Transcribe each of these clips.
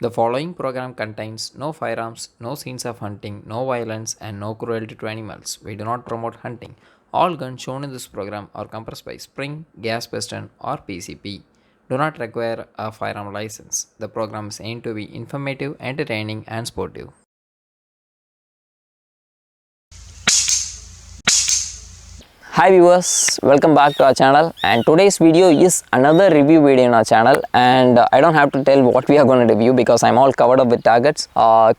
The following program contains no firearms, no scenes of hunting, no violence, and no cruelty to animals. We do not promote hunting. All guns shown in this program are compressed by spring, gas piston, or PCP. Do not require a firearm license. The program is aimed to be informative, entertaining, and sportive. Hi viewers, welcome back to our channel, and today's video is another review video in our channel. And I don't have to tell what we are going to review because I'm all covered up with targets.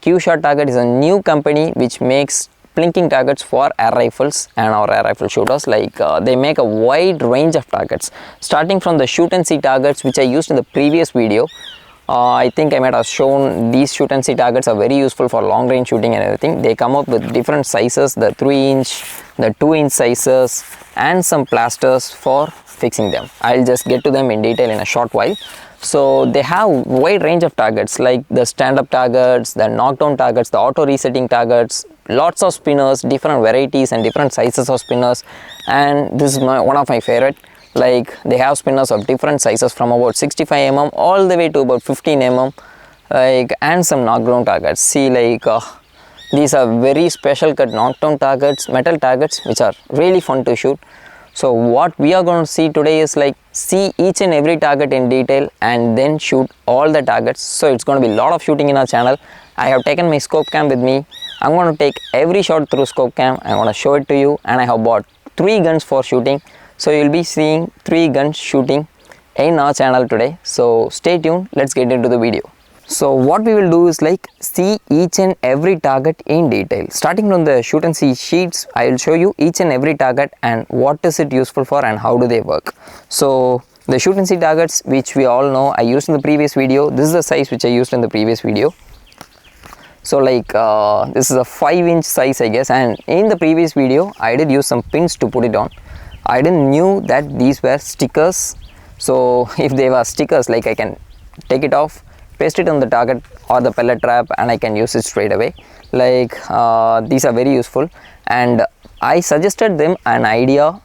Q-Shot Target is a new company which makes plinking targets for air rifles and our air rifle shooters. They make a wide range of targets, starting from the shoot and see targets which I used in the previous video. I think I might have shown these shoot and see targets are very useful for long range shooting and everything. They come up with different sizes, the 3-inch, the 2-inch sizes, and some plasters for fixing them. I'll just get to them in detail in a short while. So they have wide range of targets like the stand-up targets, the knockdown targets, the auto resetting targets, lots of spinners, different varieties and different sizes of spinners. And this is one of my favorite. Like they have spinners of different sizes from about 65 mm all the way to about 15 mm, and some knockdown targets. See, these are very special cut knockdown targets, metal targets, which are really fun to shoot. So what we are going to see today is see each and every target in detail and then shoot all the targets. So it's going to be a lot of shooting in our channel. I have taken my scope cam with me. I'm going to take every shot through scope cam. I'm going to show it to you, and I have bought 3 guns for shooting. So you'll be seeing 3 guns shooting in our channel today. So stay tuned, let's get into the video. So what we will do is see each and every target in detail. Starting from the shoot and see sheets, I will show you each and every target and what is it useful for and how do they work. So the shoot and see targets, which we all know I used in the previous video. This is the size which I used in the previous video. So this is a 5-inch size, I guess, and in the previous video I did use some pins to put it on. I didn't knew that these were stickers. So if they were stickers, I can take it off, paste it on the target or the pellet trap, and I can use it straight away. These are very useful, and I suggested them an idea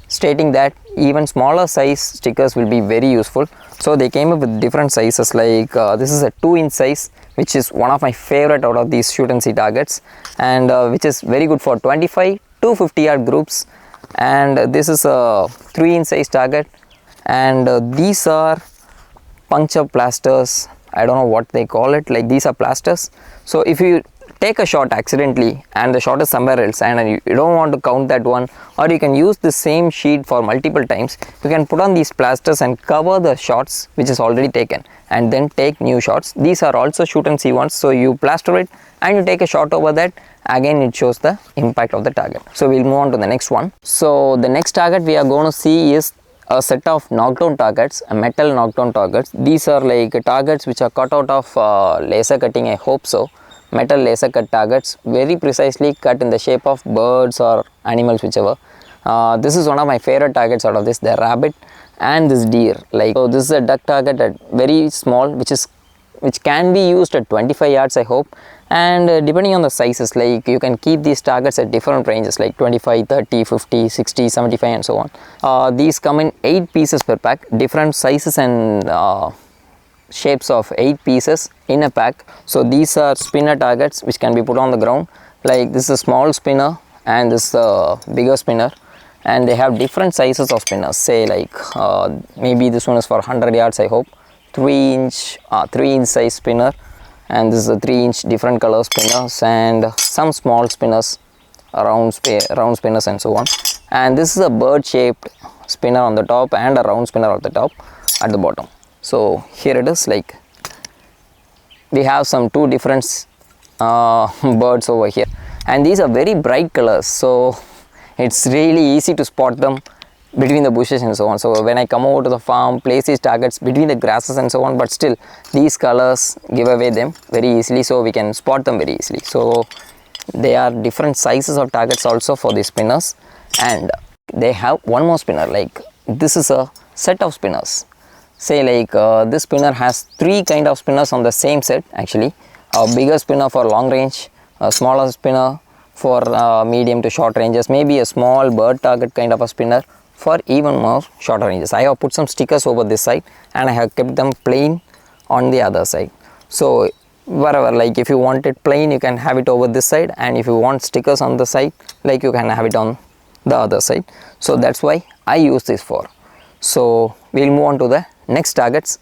stating that even smaller size stickers will be very useful. So they came up with different sizes. This is a 2-inch size, which is one of my favorite out of these shoot and see targets, and which is very good for 25 to 50 yard groups. And this is a 3-inch size target, and these are puncture plasters. I don't know what they call it. These are plasters. So if you take a shot accidentally and the shot is somewhere else and you don't want to count that one, or you can use the same sheet for multiple times, you can put on these plasters and cover the shots which is already taken and then take new shots. These are also shoot and see ones, so you plaster it and you take a shot over that. Again, it shows the impact of the target. So we'll move on to the next one. So the next target we are going to see is a set of knockdown targets, a metal knockdown targets. These are targets which are cut out of laser cutting, I hope so. Metal laser cut targets, very precisely cut in the shape of birds or animals, whichever. This is one of my favorite targets out of this, the rabbit and this deer. So this is a duck target at very small, which can be used at 25 yards, I hope. And depending on the sizes, you can keep these targets at different ranges, like 25, 30, 50, 60, 75 and so on. These come in 8 pieces per pack, different sizes and shapes of 8 pieces in a pack. So these are spinner targets which can be put on the ground. This is a small spinner and this is a bigger spinner, and they have different sizes of spinners. Say maybe this one is for 100 yards, I hope. 3-inch size spinner, and this is a 3-inch different color spinners, and some small spinners, round spinners and so on. And this is a bird shaped spinner on the top and a round spinner at the top at the bottom. So here it is. We have some 2 different birds over here, and these are very bright colors, so it's really easy to spot them between the bushes and so on. So when I come over to the farm, place these targets between the grasses and so on, but still these colors give away them very easily, so we can spot them very easily. So there are different sizes of targets also for these spinners, and they have one more spinner. This is a set of spinners. Say this spinner has 3 kind of spinners on the same set actually. A bigger spinner for long range, a smaller spinner for medium to short ranges, maybe a small bird target kind of a spinner for even more shorter ranges. I have put some stickers over this side and I have kept them plain on the other side. So wherever, like if you want it plain, you can have it over this side, and if you want stickers on the side, like you can have it on the other side. So that's why I use this for. So we'll move on to the next targets.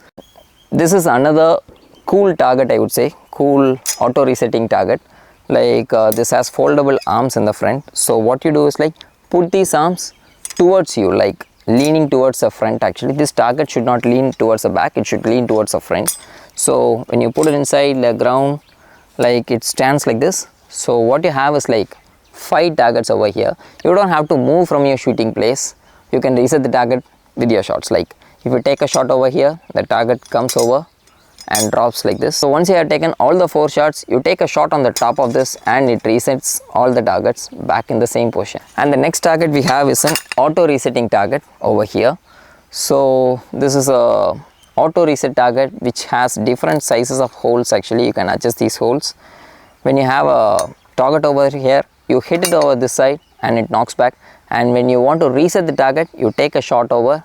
This is another cool target, I would say, cool auto resetting target. Like this has foldable arms in the front. So what you do is like put these arms towards you, like leaning towards the front. Actually this target should not lean towards the back, it should lean towards the front. So when you put it inside the ground, like it stands like this. So what you have is like 5 targets over here. You don't have to move from your shooting place. You can reset the target with your shots. Like if you take a shot over here, the target comes over and drops like this. So once you have taken all the 4 shots, you take a shot on the top of this and it resets all the targets back in the same position. And the next target we have is an auto resetting target over here. So this is a auto reset target which has different sizes of holes. Actually you can adjust these holes. When you have a target over here, you hit it over this side and it knocks back, and when you want to reset the target, you take a shot over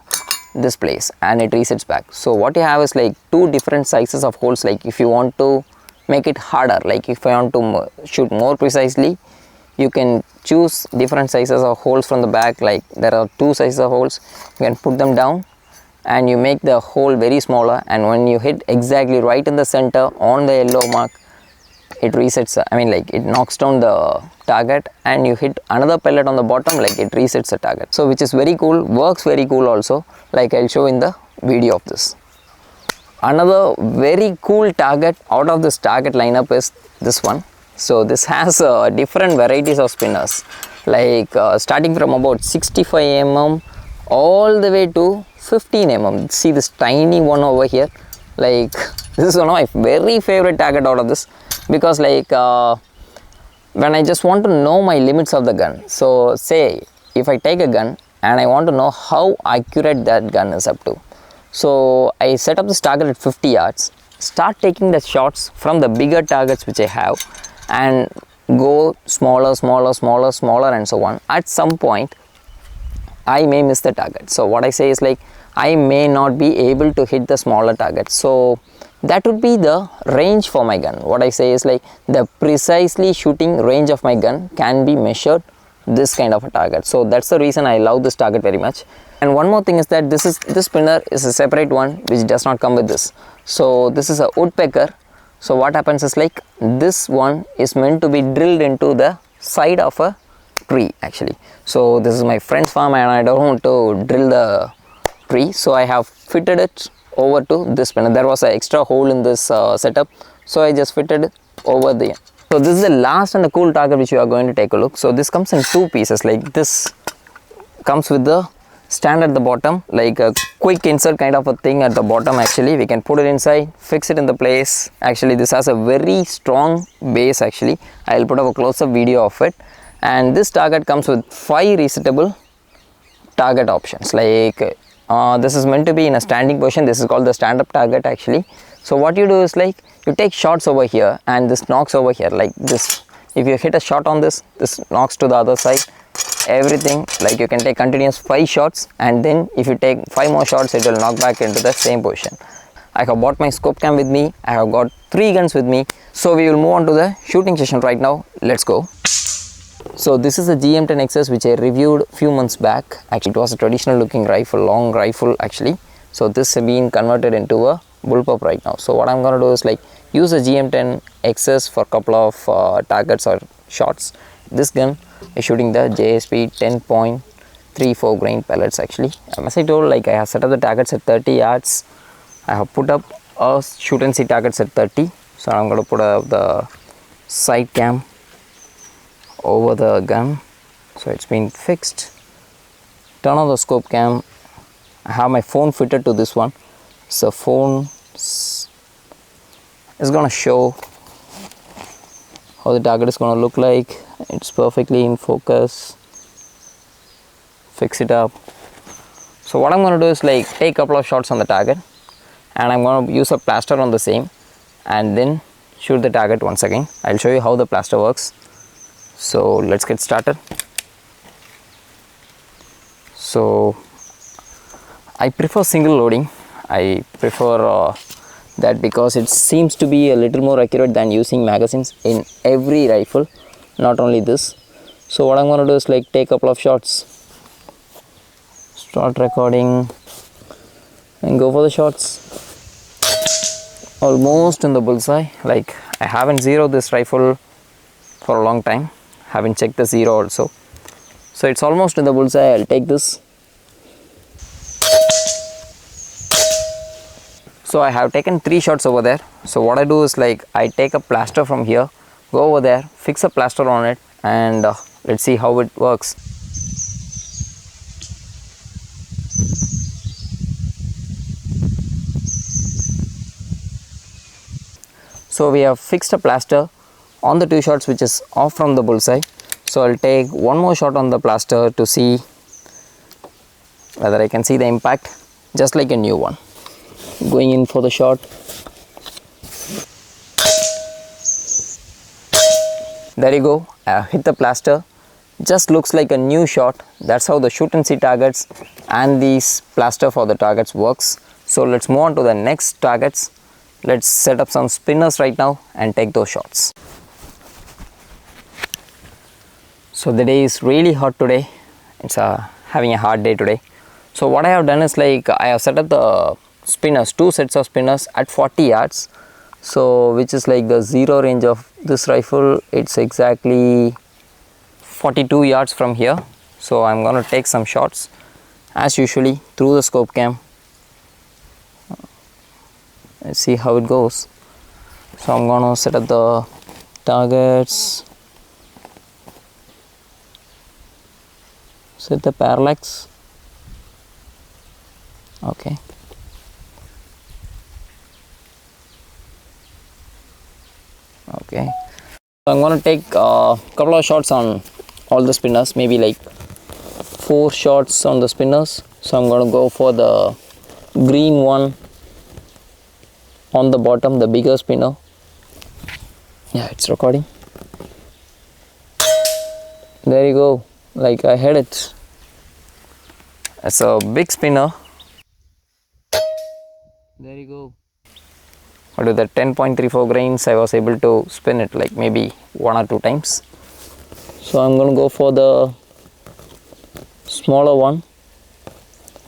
this place and it resets back. So what you have is like 2 different sizes of holes. Like if you want to make it harder, like if you want to shoot more precisely, you can choose different sizes of holes from the back. Like there are 2 sizes of holes, you can put them down and you make the hole very smaller, and when you hit exactly right in the center on the yellow mark, it resets, I mean like it knocks down the target, and you hit another pellet on the bottom, like it resets the target. So which is very cool, works very cool also, like I'll show in the video of this. Another very cool target out of this target lineup is this one. So this has different varieties of spinners, like starting from about 65 mm all the way to 15 mm. See this tiny one over here, like this is one of my very favorite target out of this, because like when I just want to know my limits of the gun. So say if I take a gun and I want to know how accurate that gun is up to, so I set up this target at 50 yards, start taking the shots from the bigger targets which I have, and go smaller, smaller, smaller, smaller, and so on. At some point I may miss the target. So what I say is like I may not be able to hit the smaller target. So that would be the range for my gun. What I say is like the precisely shooting range of my gun can be measured this kind of a target. So that's the reason I love this target very much. And one more thing is that this spinner is a separate one which does not come with this. So this is a Woodpecker. So what happens is like this one is meant to be drilled into the side of a tree actually. So this is my friend's farm and I don't want to drill the tree, so I have fitted it over to this spinner. There was an extra hole in this setup, so I just fitted it over there. So this is the last and the cool target which you are going to take a look. So this comes in 2 pieces. Like this comes with the stand at the bottom, like a quick insert kind of a thing at the bottom. Actually we can put it inside, fix it in the place. Actually this has a very strong base. Actually I'll put up a close-up video of it. And this target comes with 5 resettable target options. Like this is meant to be in a standing position. This is called the stand-up target actually. So what you do is like you take shots over here and this knocks over here like this. If you hit a shot on this, this knocks to the other side. Everything, like you can take continuous 5 shots, and then if you take 5 more shots, it will knock back into the same position. I have bought my scope cam with me. I have got 3 guns with me. So we will move on to the shooting session right now. Let's go. So this is a GM10XS which I reviewed few months back. Actually it was a traditional looking rifle, long rifle actually. So this has been converted into a bullpup right now. So what I'm going to do is like use a GM10XS for a couple of targets or shots. This gun is shooting the JSP 10.34 grain pellets actually. As I told, like I have set up the targets at 30 yards. I have put up a shoot and see targets at 30. So I'm going to put up the side cam over the gun. So it's been fixed. Turn on the scope cam. I have my phone fitted to this one. So phone is going to show how the target is going to look like. It's perfectly in focus. Fix it up. So what I'm going to do is like take a couple of shots on the target, and I'm going to use a plaster on the same and then shoot the target once again. I'll show you how the plaster works. So let's get started. So I prefer single loading. I prefer that because it seems to be a little more accurate than using magazines in every rifle, not only this. So what I'm going to do is like take a couple of shots, start recording and go for the shots. Almost in the bullseye. Like I haven't zeroed this rifle for a long time, haven't checked the zero also, so it's almost in the bullseye. I'll take this. So I have taken 3 shots over there. So what I do is like I take a plaster from here, go over there, fix a plaster on it, and let's see how it works. So we have fixed a plaster on the 2 shots which is off from the bullseye. So I'll take one more shot on the plaster to see whether I can see the impact, just like a new one. Going in for the shot. There you go, I hit the plaster, just looks like a new shot. That's how the shoot and see targets and these plaster for the targets works. So let's move on to the next targets. Let's set up some spinners right now and take those shots. So the day is really hot today. It's having a hard day today. So what I have done is like I have set up the spinners, 2 sets of spinners at 40 yards. So which is like the zero range of this rifle. It's exactly 42 yards from here. So I'm going to take some shots as usually through the scope cam. Let's see how it goes. So I'm going to set up the targets, set the parallax. Okay. Okay. So I'm going to take a couple of shots on all the spinners, maybe like 4 shots on the spinners. So I'm going to go for the green one on the bottom, the bigger spinner. Yeah, it's recording. There you go, like I had it. It's a big spinner. There you go. But with the 10.34 grains, I was able to spin it like maybe 1 or 2 times. So I'm going to go for the smaller one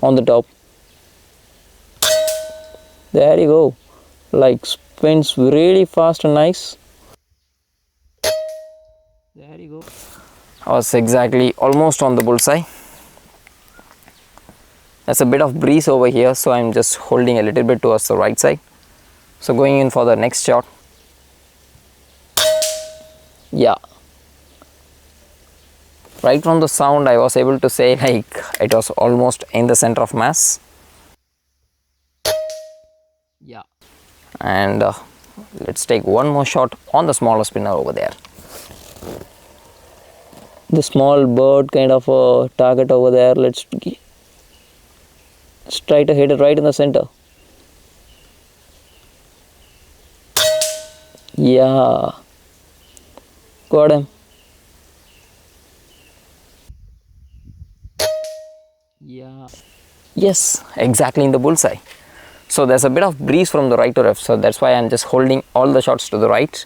on the top. There you go, like spins really fast and nice. There you go. I was exactly almost on the bullseye. There's a bit of breeze over here, so I'm just holding a little bit towards the right side. So going in for the next shot. Yeah, right from the sound I was able to say like it was almost in the center of mass. Yeah, and let's take one more shot on the smaller spinner over there. The small bird kind of a target over there. Let's try to hit it right in the center. Yeah, got him. Yeah, yes, exactly in the bullseye. So there's a bit of breeze from the right to left, so that's why I'm just holding all the shots to the right.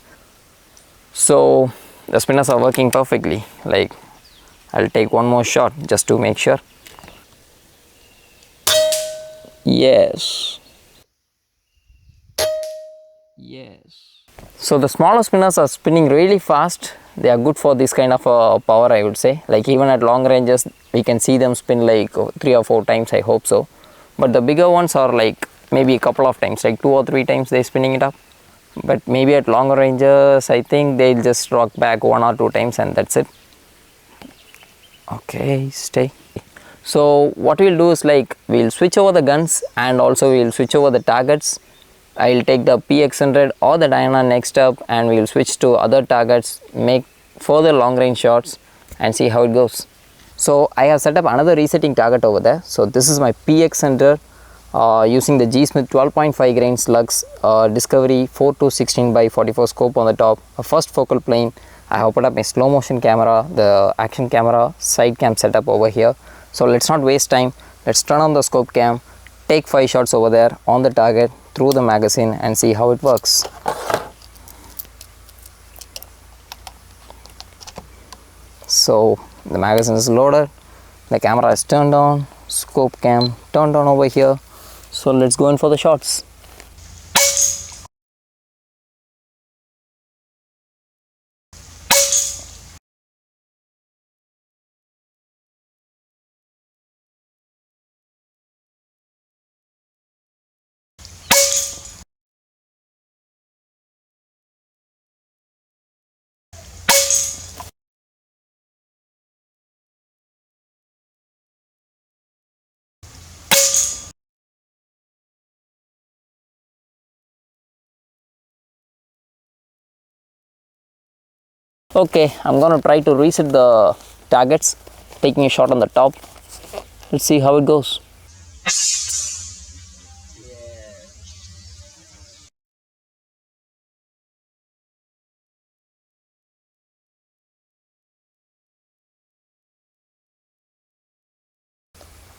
So the spinners are working perfectly. Like I'll take one more shot just to make sure. Yes. Yes. So the smaller spinners are spinning really fast. They are good for this kind of power, I would say. Like even at long ranges, we can see them spin like 3 or 4 times, I hope so. But the bigger ones are like maybe a couple of times, like 2 or 3 times they're spinning it up. But maybe at longer ranges, I think they'll just rock back 1 or 2 times and that's it. Okay, stay. So what we'll do is like we'll switch over the guns and also we'll switch over the targets. I'll take the PX100 or the Diana next up and we'll switch to other targets, make further long range shots and see how it goes. So I have set up another resetting target over there. So this is my PX100 using the G Smith 12.5 grains Lux Discovery 4-16x44 scope on the top, a first focal plane. I have put up my slow motion camera, the action camera, side cam setup over here. So let's not waste time, let's turn on the scope cam, take 5 shots over there on the target through the magazine and see how it works. So the magazine is loaded, the camera is turned on, scope cam turned on over here. So let's go in for the shots. Okay, I'm gonna try to reset the targets, taking a shot on the top. Let's see how it goes.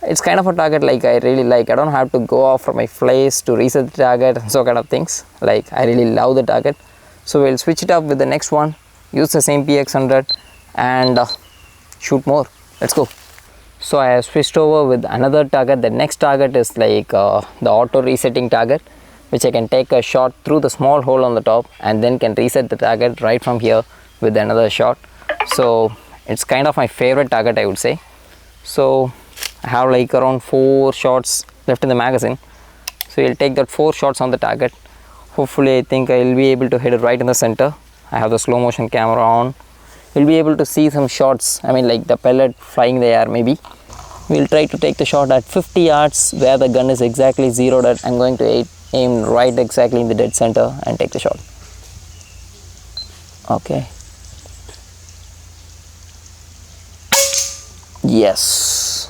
It's kind of a target like I really like. I don't have to go off from my place to reset the target and so kind of things. Like I really love the target. So we'll switch it up with the next one, use the same PX100 and shoot more. Let's go. So I have switched over with another target. The next target is like the auto resetting target, which I can take a shot through the small hole on the top and then can reset the target right from here with another shot. So it's kind of my favorite target, I would say. So I have like around 4 shots left in the magazine, so you'll take that 4 shots on the target. Hopefully I think I'll be able to hit it right in the center. I have the slow motion camera on. You'll be able to see some shots, I mean like the pellet flying in the air maybe. We'll try to take the shot at 50 yards where the gun is exactly zeroed at. I'm going to aim right exactly in the dead center and take the shot. Okay. Yes.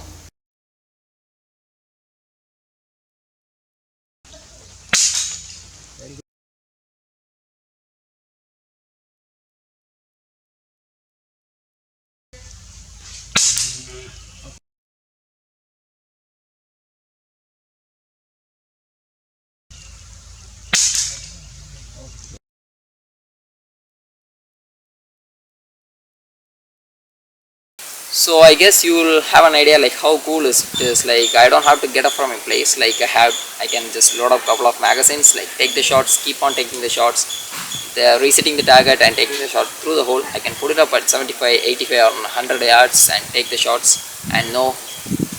So I guess you will have an idea like how cool is this. Like I don't have to get up from a place. Like I can just load up a couple of magazines, like take the shots, keep on taking the shots. They're resetting the target and taking the shot through the hole. I can put it up at 75, 85 or 100 yards and take the shots and know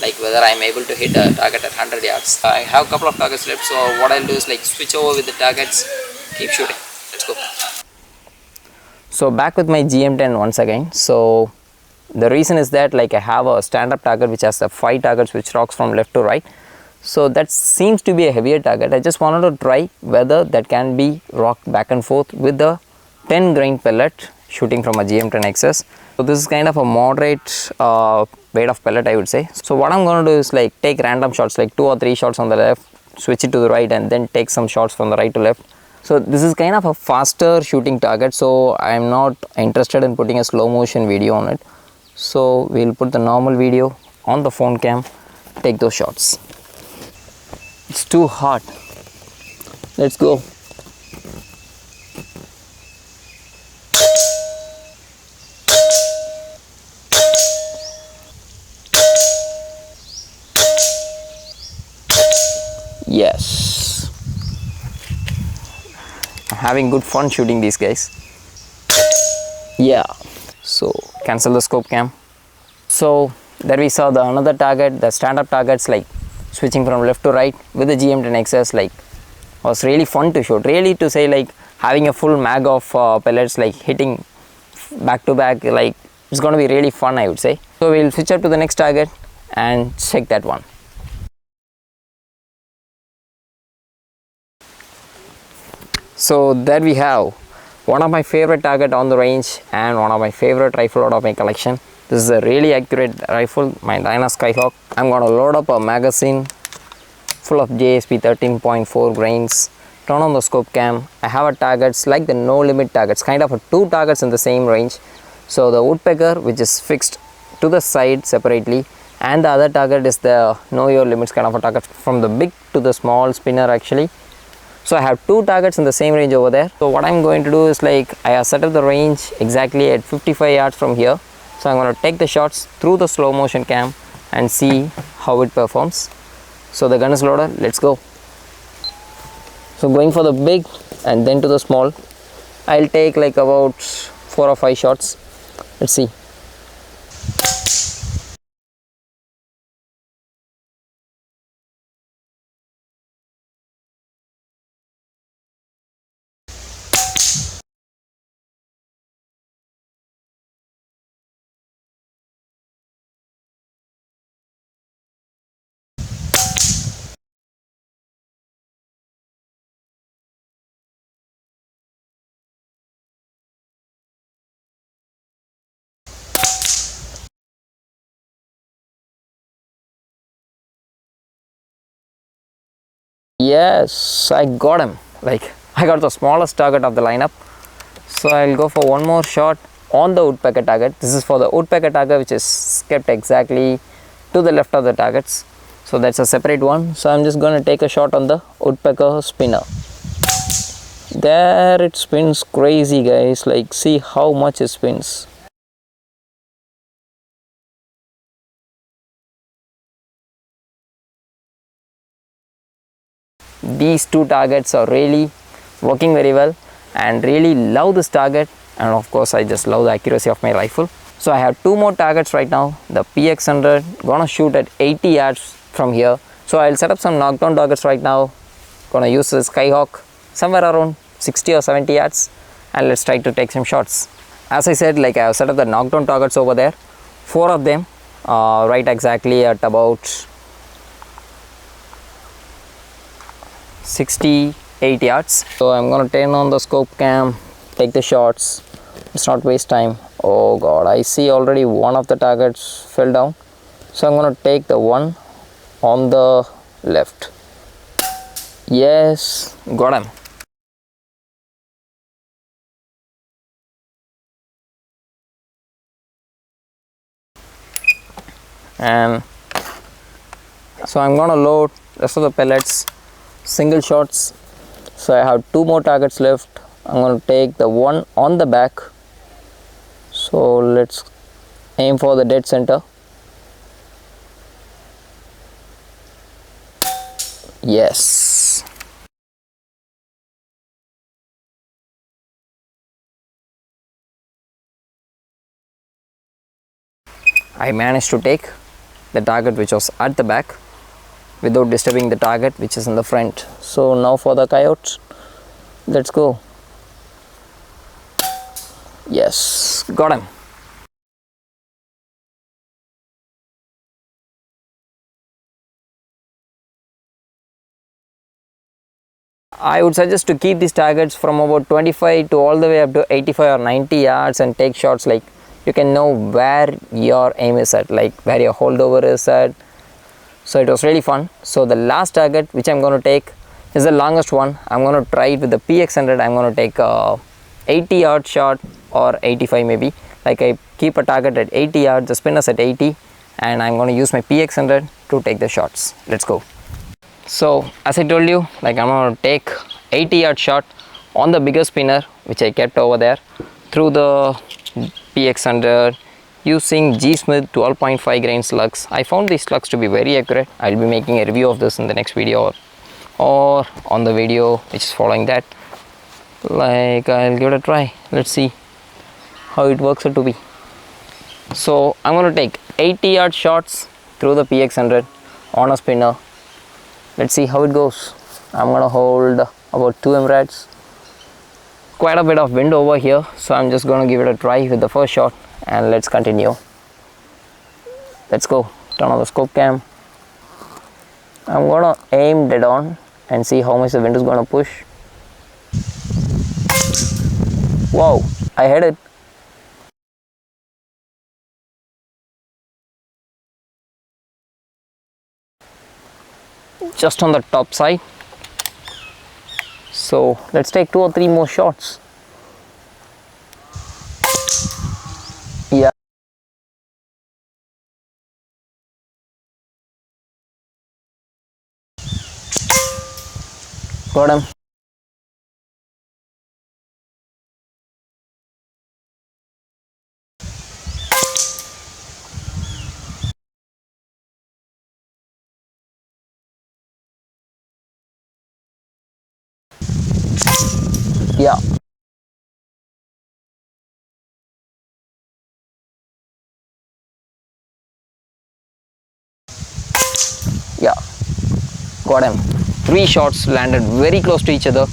like whether I'm able to hit a target at 100 yards. I have a couple of targets left, so what I'll do is like switch over with the targets, keep shooting. Let's go. So back with my GM10 once again. So the reason is that like I have a stand-up target which has the 5 targets which rocks from left to right. So that seems to be a heavier target. I just wanted to try whether that can be rocked back and forth with the 10 grain pellet shooting from a GM10 XS. So this is kind of a moderate weight of pellet, I would say. So what I'm going to do is like take random shots, like 2 or 3 shots on the left, switch it to the right and then take some shots from the right to left. So this is kind of a faster shooting target, so I'm not interested in putting a slow motion video on it. So we'll put the normal video on the phone cam, take those shots. It's too hot. Let's go. Yes. I'm having good fun shooting these guys. Yeah. So cancel the scope cam. So there we saw the another target, the stand-up targets, like switching from left to right with the GM10 XS, like was really fun to shoot. Really to say like having a full mag of pellets like hitting back to back, like it's going to be really fun, I would say. So we'll switch up to the next target and check that one. So there we have one of my favorite target on the range and one of my favorite rifle out of my collection. This is a really accurate rifle, my Dyna Skyhawk. I'm going to load up a magazine full of JSP 13.4 grains, turn on the scope cam. I have a targets like the no limit targets, kind of a 2 targets in the same range. So the Woodpecker, which is fixed to the side separately, and the other target is the know your limits kind of a target, from the big to the small spinner actually. So I have two targets in the same range over there. So what I'm going to do is, like, I have set up the range exactly at 55 yards from here. So I'm going to take the shots through the slow motion cam and see how it performs. So the gun is loaded, let's go. So going for the big and then to the small. I'll take like about 4 or 5 shots. Let's see. Yes, I got him. Like, I got the smallest target of the lineup. So I'll go for one more shot on the woodpecker target. This is for the woodpecker target, which is kept exactly to the left of the targets. So that's a separate one. So I'm just going to take a shot on the woodpecker spinner. There it spins crazy, guys. Like, see how much it spins. These two targets are really working very well, and really love this target, and of course I just love the accuracy of my rifle. So I have two more targets right now. The PX100 gonna shoot at 80 yards from here. So I'll set up some knockdown targets right now. Gonna use the Skyhawk somewhere around 60 or 70 yards, and let's try to take some shots. As I said, like, I have set up the knockdown targets over there, 4 of them, right exactly at about 68 yards. So I'm gonna turn on the scope cam, take the shots. Let's not waste time. Oh god, I see already one of the targets fell down. So I'm gonna take the one on the left. Yes, got him. And so I'm gonna load rest of the pellets, single shots. So I have 2 more targets left. I'm gonna take the one on the back. So let's aim for the dead center. Yes. I managed to take the target which was at the back without disturbing the target which is in the front. So now for the coyotes, let's go. Yes, got him. I would suggest to keep these targets from about 25 to all the way up to 85 or 90 yards and take shots. Like, you can know where your aim is at, like where your holdover is at. So it was really fun. So the last target which I'm going to take is the longest one. I'm going to try it with the PX100. I'm going to take a 80 yard shot or 85 maybe. Like, I keep a target at 80 yards, the spinner's at 80, and I'm going to use my PX100 to take the shots. Let's go. So as I told you, like, I'm going to take 80 yard shot on the bigger spinner which I kept over there through the PX100 using G Smith 12.5 grain slugs. I found these slugs to be very accurate. I'll be making a review of this in the next video or on the video which is following that. Like, I'll give it a try. Let's see how it works out to be. So I'm going to take 80 yard shots through the PX100 on a spinner. Let's see how it goes. I'm going to hold about 2 emirads. Quite a bit of wind over here, so I'm just going to give it a try with the first shot, and let's continue. Let's go. Turn on the scope cam. I'm going to aim dead on and see how much the wind is going to push. Wow, I hit it. Just on the top side. So let's take 2 or 3 more shots. Yeah. Got him. Yeah. Yeah, got him. 3 shots landed very close to each other.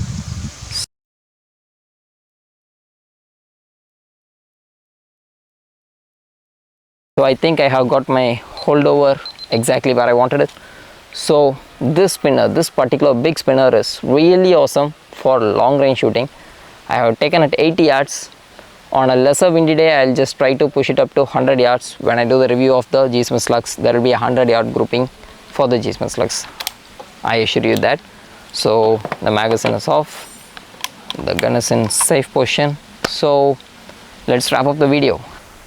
So I think I have got my holdover exactly where I wanted it. So this spinner, this particular big spinner is really awesome for long range shooting. I have taken it 80 yards. On a lesser windy day, I'll just try to push it up to 100 yards. When I do the review of the G-Smith slugs, there will be a 100-yard grouping for the G-Smith slugs. I assure you that. So the magazine is off. The gun is in safe position. So let's wrap up the video.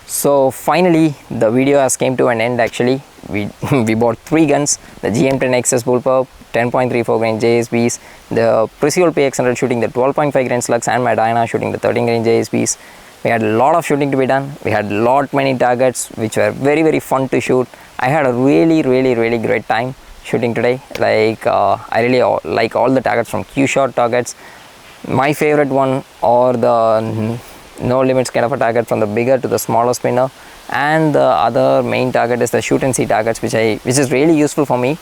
So finally the video has came to an end. Actually we bought 3 guns: the GM10XS bullpup, 10.34 grain JSBs, the Preciol PX100 shooting the 12.5 grain slugs, and my Diana shooting the 13 grain JSBs. We had a lot of shooting to be done. We had many targets which were very fun to shoot. I had a really great time shooting today. Like I really like all the targets from Q shot targets. My favorite one or the no limits kind of a target, from the bigger to the smaller spinner, and the other main target is the shoot and see targets, which is really useful for me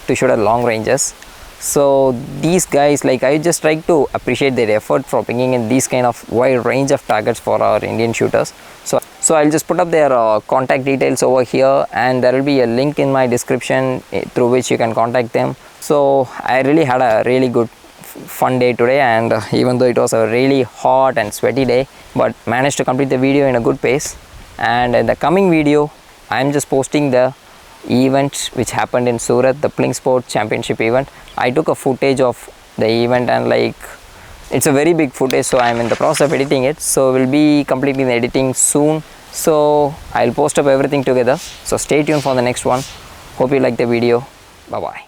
to shoot at long ranges. So these guys, like, I just try to appreciate their effort for bringing in these kind of wide range of targets for our Indian shooters. So I'll just put up their contact details over here, and there will be a link in my description through which you can contact them. So I really had a really good fun day today, and even though it was a really hot and sweaty day, but managed to complete the video in a good pace. And in the coming video, I'm just posting the event which happened in Surat, the Plinking Sport Championship event. I took a footage of the event, and like, it's a very big footage, so I'm in the process of editing it. So we'll be completing the editing soon. So I'll post up everything together. So stay tuned for the next one. Hope you like the video. Bye bye.